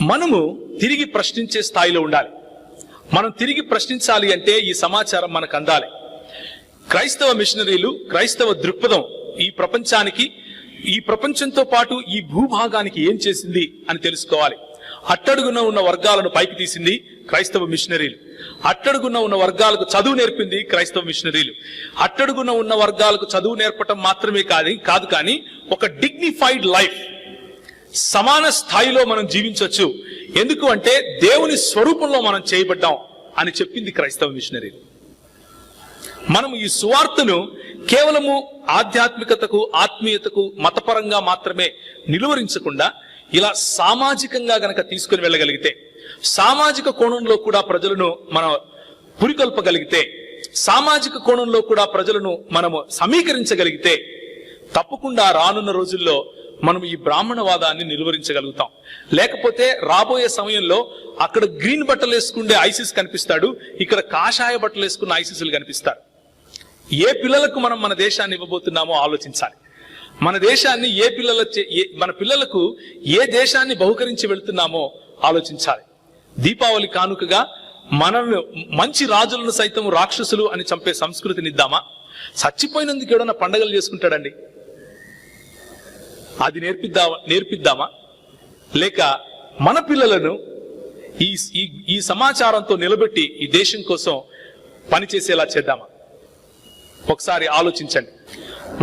మనము తిరిగి ప్రశ్నించే స్థాయిలో ఉండాలి. మనం తిరిగి ప్రశ్నించాలి అంటే ఈ సమాచారం మనకు అందాలి. క్రైస్తవ మిషనరీలు, క్రైస్తవ దృక్పథం ఈ ప్రపంచానికి, ఈ ప్రపంచంతో పాటు ఈ భూభాగానికి ఏం చేసింది అని తెలుసుకోవాలి. అట్టడుగున ఉన్న వర్గాలను పైకి తీసింది క్రైస్తవ మిషనరీలు. అట్టడుగున ఉన్న వర్గాలకు చదువు నేర్పింది క్రైస్తవ మిషనరీలు. అట్టడుగున ఉన్న వర్గాలకు చదువు నేర్పటం మాత్రమే కాదు కానీ ఒక డిగ్నిఫైడ్ లైఫ్, సమాన స్థాయిలో మనం జీవించవచ్చు. ఎందుకు అంటే దేవుని స్వరూపంలో మనం చేయబడ్డాం అని చెప్పింది క్రైస్తవ మిషనరీలు. మనం ఈ సువార్తను కేవలము ఆధ్యాత్మికతకు, ఆత్మీయతకు, మతపరంగా మాత్రమే నిలువరించకుండా ఇలా సామాజికంగా గనక తీసుకుని వెళ్ళగలిగితే, సామాజిక కోణంలో కూడా ప్రజలను మనం పురికొల్పగలిగితే, సామాజిక కోణంలో కూడా ప్రజలను మనము సమీకరించగలిగితే తప్పకుండా రానున్న రోజుల్లో మనం ఈ బ్రాహ్మణవాదాన్ని నిలువరించగలుగుతాం. లేకపోతే రాబోయే సమయంలో అక్కడ గ్రీన్ బట్టలు వేసుకుండే ఐసిస్ కనిపిస్తాడు, ఇక్కడ కాషాయ బట్టలు వేసుకున్న ఐసిస్లు కనిపిస్తారు. ఏ పిల్లలకు మనం మన దేశాన్ని ఇవ్వబోతున్నామో ఆలోచించాలి. మన దేశాన్ని మన పిల్లలకు ఏ దేశాన్ని బహుకరించి వెళ్తున్నామో ఆలోచించాలి. దీపావళి కానుకగా మనల్ని, మంచి రాజులను సైతం రాక్షసులు అని చంపే సంస్కృతిని ఇద్దామా? చచ్చిపోయినందుకు ఎవడన్నా పండగలు చేసుకుంటాడండి? అది నేర్పిద్దామా? లేక మన పిల్లలను ఈ సమాచారంతో నిలబెట్టి ఈ దేశం కోసం పనిచేసేలా చేద్దామా? ఒకసారి ఆలోచించండి.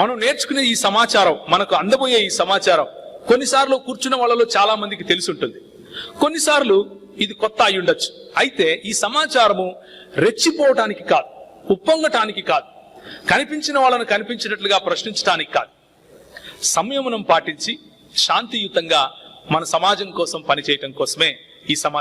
మనం నేర్చుకునే ఈ సమాచారం, మనకు అందబోయే ఈ సమాచారం కొన్నిసార్లు కూర్చున్న వాళ్ళలో చాలా మందికి తెలిసి ఉంటుంది, కొన్నిసార్లు ఇది కొత్త అయి ఉండొచ్చు. అయితే ఈ సమాచారము రెచ్చిపోవటానికి కాదు, ఉప్పొంగటానికి కాదు, కనిపించిన వాళ్ళను కనిపించినట్లుగా ప్రశ్నించడానికి కాదు, సంయమనం పాటించి శాంతియుతంగా మన సమాజం కోసం పనిచేయటం కోసమే ఈ సమాచారం.